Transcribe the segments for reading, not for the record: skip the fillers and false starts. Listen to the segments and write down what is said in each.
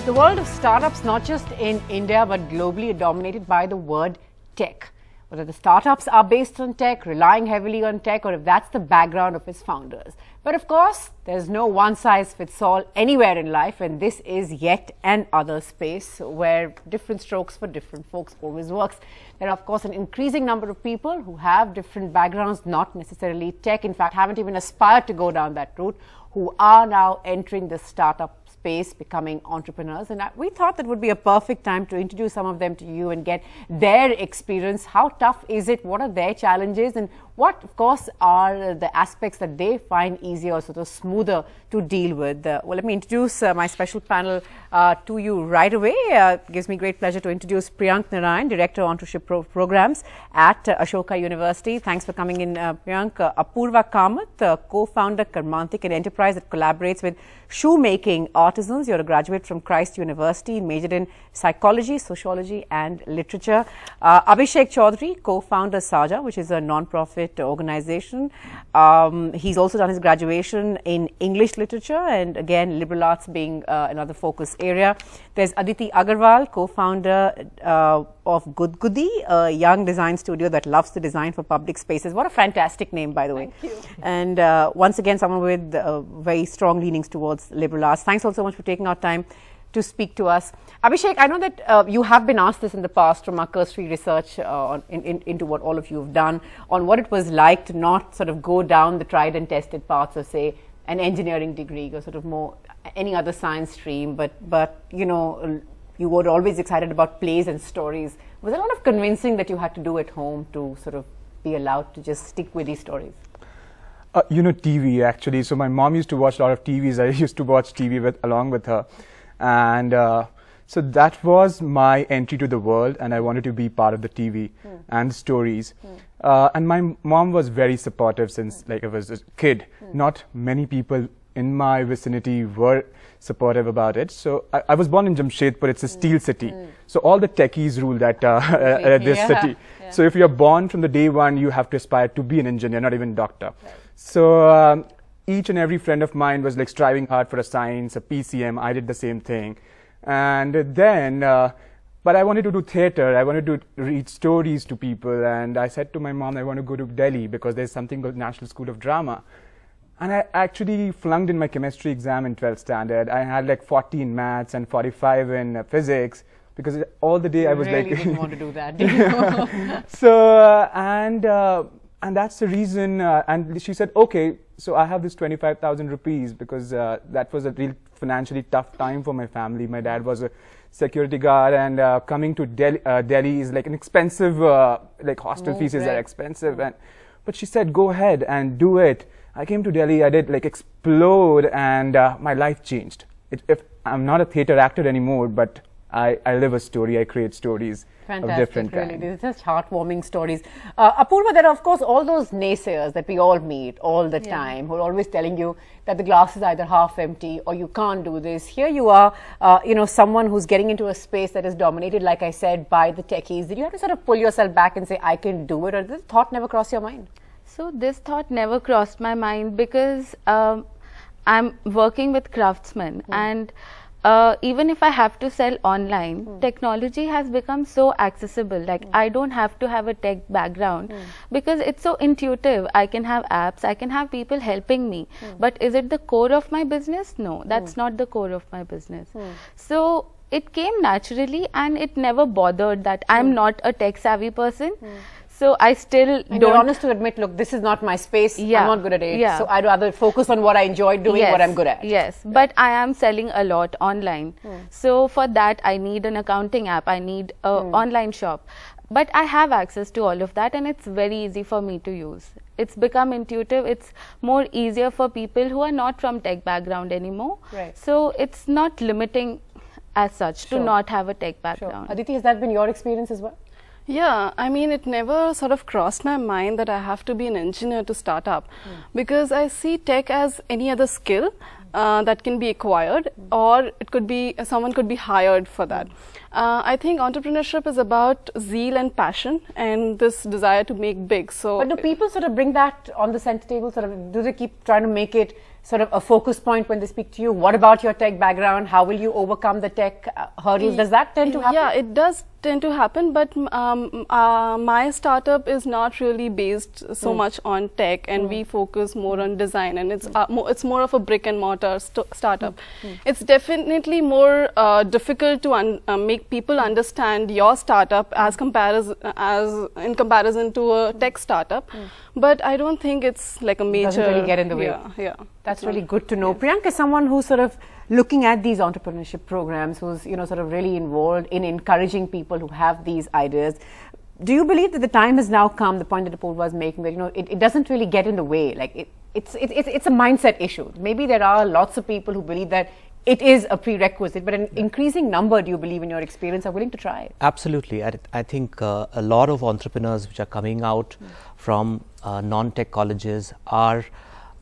The world of startups, not just in India but globally, are dominated by the word tech. Whether the startups are based on tech, relying heavily on tech, or if that's the background of its founders. But of course, there's no one-size-fits-all anywhere in life, and this is yet another space where different strokes for different folks always works. There are, of course, an increasing number of people who have different backgrounds, not necessarily tech, in fact, haven't even aspired to go down that route, who are now entering the startup space, becoming entrepreneurs. And we thought that would be a perfect time to introduce some of them to you and get their experience. How tough is it? What are their challenges? And what, of course, are the aspects that they find easier or sort of smoother to deal with? Well, let me introduce my special panel to you right away. It gives me great pleasure to introduce Priyank Narayan, Director of Entrepreneurship Programs at Ashoka University. Thanks for coming in, Priyank. Apurva Kamath, co-founder Karmantik, an enterprise that collaborates with shoemaking artisans. You're a graduate from Christ University, majored in psychology, sociology and literature. Abhishek Chaudhary, co-founder Saja, which is a non-profit organization. He's also done his graduation in English literature and again liberal arts being another focus area. There's Aditi Agarwal, co-founder of Gudgudi, a young design studio that loves to design for public spaces. What a fantastic name, by the way. Thank you. And once again, someone with very strong leanings towards liberal arts. Thanks also so much for taking our time to speak to us. Abhishek, I know that you have been asked this in the past from our cursory research into what all of you have done, on what it was like to not sort of go down the tried and tested paths of, say, an engineering degree or sort of more any other science stream, but you know, you were always excited about plays and stories. Was there a lot of convincing that you had to do at home to sort of be allowed to just stick with these stories? You know, TV actually. So my mom used to watch a lot of TVs. I used to watch TV along with her. And so that was my entry to the world, and I wanted to be part of the TV and stories. And my mom was very supportive since like I was a kid. Not many people in my vicinity were supportive about it. So I was born in Jamshedpur. It's a steel city. So all the techies rule that this city. Yeah. So if you're born from the day one, you have to aspire to be an engineer, not even doctor. Right. So each and every friend of mine was like striving hard for a science, a PCM. I did the same thing. And then, but I wanted to do theater. I wanted to read stories to people. And I said to my mom, I want to go to Delhi because there's something called National School of Drama. And I actually flunked in my chemistry exam in 12th standard. I had like 40 in maths and 45 in physics because all the day I was really like... didn't want to do that, did you? So, and that's the reason, and she said, okay, so I have this 25,000 rupees because that was a real financially tough time for my family. My dad was a security guard, and coming to Delhi is like an expensive, like hostel fees are expensive. But she said, go ahead and do it. I came to Delhi, I did like explode, and my life changed. If I'm not a theater actor anymore, but I live a story, I create stories. Fantastic, of different really. kind. These are just heartwarming stories. Apurva, there are of course all those naysayers that we all meet all the time who are always telling you that the glass is either half empty or you can't do this. Here you are, you know, someone who's getting into a space that is dominated, like I said, by the techies. Did you have to sort of pull yourself back and say, I can do it, or did this thought never cross your mind? So this thought never crossed my mind because I'm working with craftsmen and even if I have to sell online, technology has become so accessible. Like I don't have to have a tech background because it's so intuitive. I can have apps, I can have people helping me. But is it the core of my business? No, that's not the core of my business. So it came naturally and it never bothered that I'm not a tech savvy person. So I still and don't... you're honest to admit, look, this is not my space, I'm not good at it, so I'd rather focus on what I enjoy doing, what I'm good at. Yes, but I am selling a lot online. So for that, I need an accounting app, I need an online shop. But I have access to all of that and it's very easy for me to use. It's become intuitive, it's more easier for people who are not from tech background anymore. So it's not limiting as such to not have a tech background. Aditi, has that been your experience as well? Yeah, I mean, it never sort of crossed my mind that I have to be an engineer to start up because I see tech as any other skill that can be acquired, or it could be someone could be hired for that. I think entrepreneurship is about zeal and passion and this desire to make big. So, but do people sort of bring that on the center table? Sort of, do they keep trying to make it sort of a focus point when they speak to you? What about your tech background? How will you overcome the tech hurdles? Does that tend to happen? Yeah, it does tend to happen, but my startup is not really based so much on tech, and we focus more on design, and it's more of a brick and mortar startup. It's definitely more difficult to make people understand your startup as in comparison to a tech startup, but I don't think it's like a major. Doesn't really get in the way. Yeah. That's really good to know. Priyanka is someone who's sort of looking at these entrepreneurship programs, who's sort of really involved in encouraging people who have these ideas. Do you believe that the time has now come, the point that Apurva was making, that it doesn't really get in the way? Like it's a mindset issue. Maybe there are lots of people who believe that it is a prerequisite, but an increasing number, do you believe, in your experience, are willing to try it? Absolutely. I think a lot of entrepreneurs which are coming out from non-tech colleges are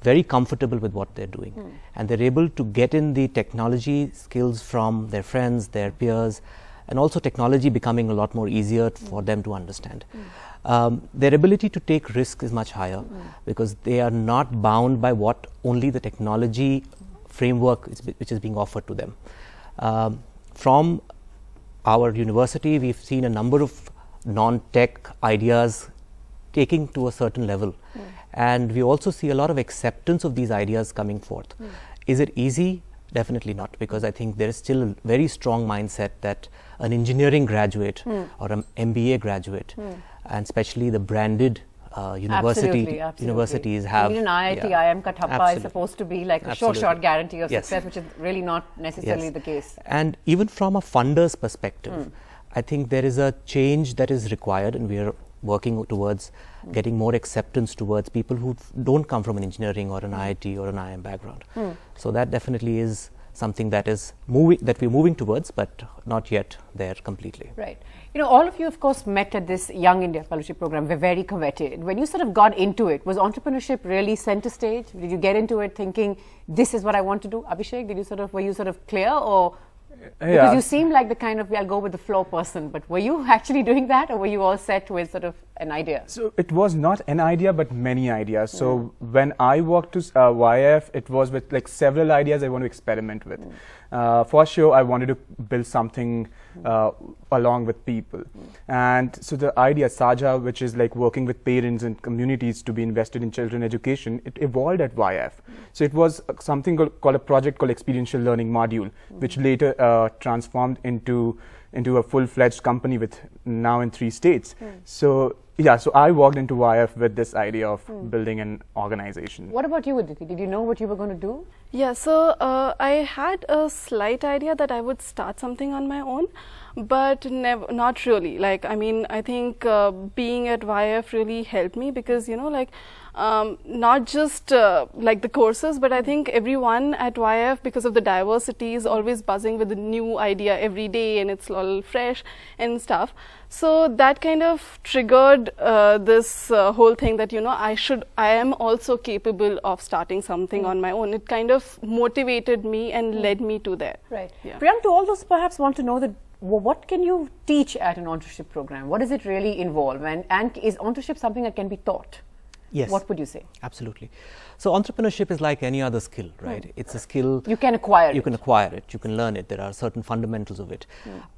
very comfortable with what they're doing, and they're able to get in the technology skills from their friends, their peers, and also technology becoming a lot more easier for them to understand. Their ability to take risk is much higher because they are not bound by what only the technology framework which is being offered to them. From our university, we've seen a number of non-tech ideas taking to a certain level, and we also see a lot of acceptance of these ideas coming forth. Is it easy? Definitely not, because I think there is still a very strong mindset that an engineering graduate or an MBA graduate, and especially the branded universities have. Even IIT, IIM ka thappa is supposed to be like a short guarantee of success, which is really not necessarily the case. And even from a funder's perspective, I think there is a change that is required, and we are working towards getting more acceptance towards people who don't come from an engineering or an IIT or an IIM background. So that definitely is something that is we're moving towards, but not yet there completely. Right. All of you, of course, met at this Young India Fellowship Program. We're very coveted. When you sort of got into it, was entrepreneurship really center stage? Did you get into it thinking, this is what I want to do? Abhishek, were you sort of clear, or? Because you seem like the kind of, I'll go with the flow person, but were you actually doing that, or were you all set with sort of an idea? So it was not an idea, but many ideas. So when I walked to YF, it was with like several ideas I want to experiment with. For sure, I wanted to build something along with people. And so the idea, Saja, which is like working with parents and communities to be invested in children education, it evolved at YF. So it was something called a project called Experiential Learning Module, which later transformed into a full-fledged company with now in 3 states. So I walked into YF with this idea of building an organization. What about you, Aditi? Did you know what you were going to do? Yeah, so I had a slight idea that I would start something on my own, but not really. Like, I mean, I think being at YF really helped me because, not just like the courses, but I think everyone at YF, because of the diversity, is always buzzing with a new idea every day, and it's all fresh and stuff. So that kind of triggered this whole thing that, I am also capable of starting something on my own. It kind of motivated me and led me to there. Right. Yeah. Priyank, to all those perhaps want to know that, what can you teach at an entrepreneurship program? What does it really involve? And is entrepreneurship something that can be taught? Yes. What would you say? Absolutely. So entrepreneurship is like any other skill, right? It's a skill. You can acquire it. You can acquire it. You can learn it. There are certain fundamentals of it.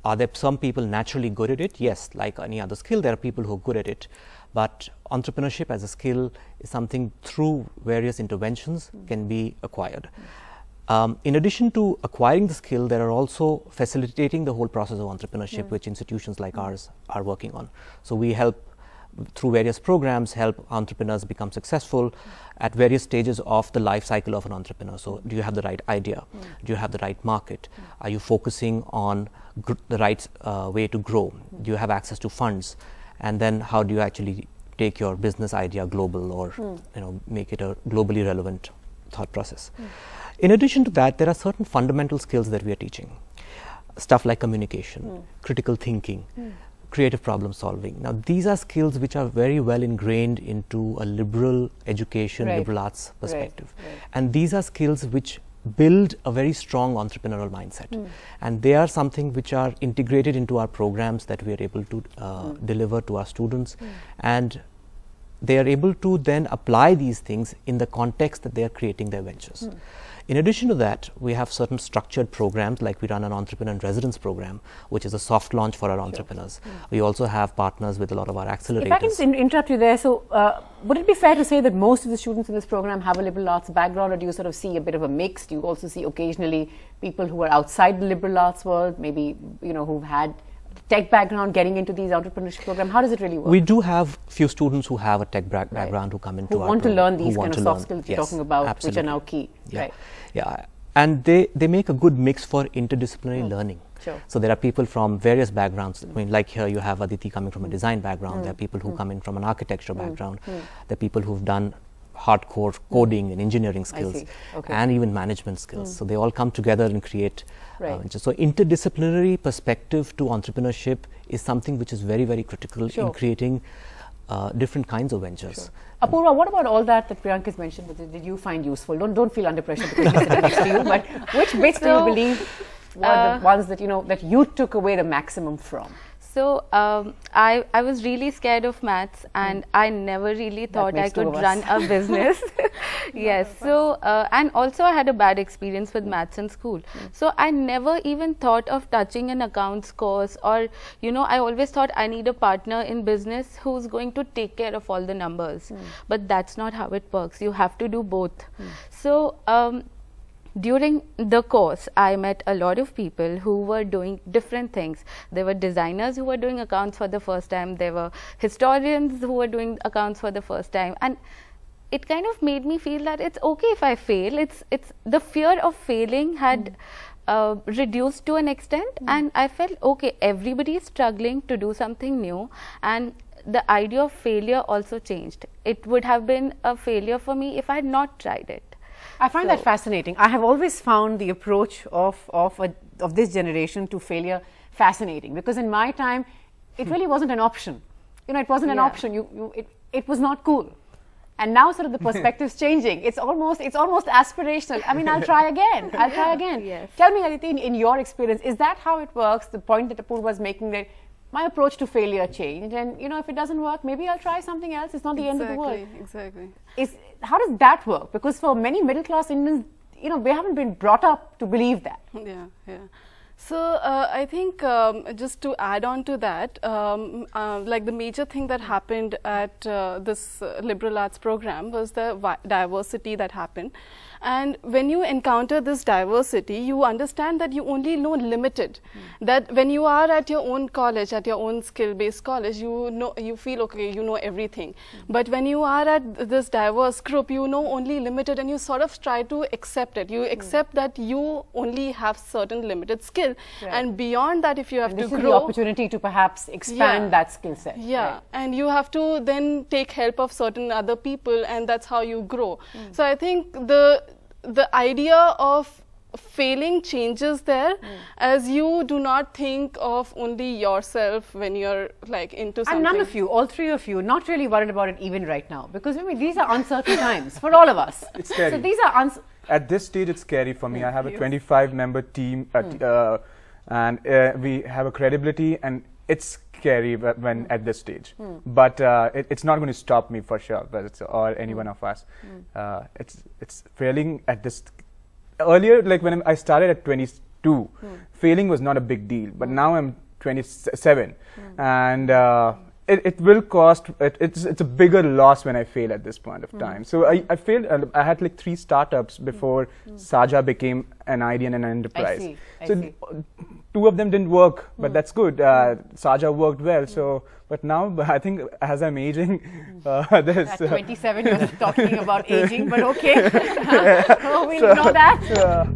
Are there some people naturally good at it? Yes. Like any other skill, there are people who are good at it. But entrepreneurship as a skill is something through various interventions can be acquired. In addition to acquiring the skill, there are also facilitating the whole process of entrepreneurship, which institutions like ours are working on. So we help, through various programs, help entrepreneurs become successful at various stages of the life cycle of an entrepreneur. So do you have the right idea? Do you have the right market? Are you focusing on the right way to grow? Do you have access to funds? And then how do you actually take your business idea global, or make it a globally relevant thought process? In addition to that, there are certain fundamental skills that we are teaching. Stuff like communication, critical thinking, creative problem solving. Now, these are skills which are very well ingrained into a liberal education, liberal arts perspective. And these are skills which build a very strong entrepreneurial mindset. And they are something which are integrated into our programs that we are able to deliver to our students. And they are able to then apply these things in the context that they are creating their ventures. In addition to that, we have certain structured programs, like we run an entrepreneur in residence program, which is a soft launch for our entrepreneurs. We also have partners with a lot of our accelerators. If I can just interrupt you there, so would it be fair to say that most of the students in this program have a liberal arts background, or do you sort of see a bit of a mix? Do you also see occasionally people who are outside the liberal arts world, maybe, you know, who've had tech background getting into these entrepreneurship programs? How does it really work? We do have few students who have a tech background who come into who our want to program, learn these kind of soft skills you're talking about, absolutely. which are now key. Yeah. Right. Yeah. And they make a good mix for interdisciplinary learning. Sure. So there are people from various backgrounds. I mean, like here you have Aditi coming from a design background. There are people who come in from an architecture background. There are people who've done hardcore coding and engineering skills, and even management skills. So they all come together and create. So interdisciplinary perspective to entrepreneurship is something which is very, very critical in creating different kinds of ventures. Apurva, what about all that Priyank has mentioned? Did you find useful? Don't feel under pressure because we sit next to you. But which bits do you believe were the ones that that you took away the maximum from? So I was really scared of maths, and I never really thought I could run a business. Yes. So and also I had a bad experience with maths in school. So I never even thought of touching an accounts course, or I always thought I need a partner in business who's going to take care of all the numbers. But that's not how it works. You have to do both. So during the course, I met a lot of people who were doing different things. There were designers who were doing accounts for the first time. There were historians who were doing accounts for the first time. And it kind of made me feel that it's okay if I fail. It's the fear of failing had reduced to an extent. And I felt, okay, everybody is struggling to do something new. And the idea of failure also changed. It would have been a failure for me if I had not tried it. I find that fascinating. I have always found the approach of this generation to failure fascinating, because in my time, it really wasn't an option. It wasn't an option. It was not cool. And now sort of the perspective's changing. It's almost aspirational. I mean, I'll try again. I'll try again. Yes. Tell me, Aditi, in your experience, is that how it works? The point that Apurva was making, that my approach to failure changed, and if it doesn't work, maybe I'll try something else. It's not the end of the world. Exactly. How does that work? Because for many middle class Indians, we haven't been brought up to believe that. Yeah. So I think just to add on to that, like the major thing that happened at this liberal arts program was the diversity that happened. And when you encounter this diversity, you understand that you only know limited. That when you are at your own college, at your own skill-based college, you feel okay, you know everything. But when you are at this diverse group, you know only limited, and you sort of try to accept it. You accept that you only have certain limited skill, and beyond that, if you have to grow, this is the opportunity to perhaps expand that skill set. And you have to then take help of certain other people, and that's how you grow. So I think the idea of failing changes there, as you do not think of only yourself when you're like into something. And none of you, all three of you, not really worried about it even right now, because these are uncertain times for all of us. It's scary. So these are at this stage, it's scary for me. I have a 25-member team, and we have a credibility, and it's scary when at this stage. But it's not going to stop me for sure, or any one of us. It's failing at this. Earlier, like when I started at 22, failing was not a big deal. But now I'm 27, and it will cost. It's a bigger loss when I fail at this point of time. So I failed. I had like 3 startups before Saja became an idea and an enterprise. I see. 2 of them didn't work, but that's good. Saja worked well. So, but now I think as I'm aging, at 27, you're talking about aging, but okay. We know that.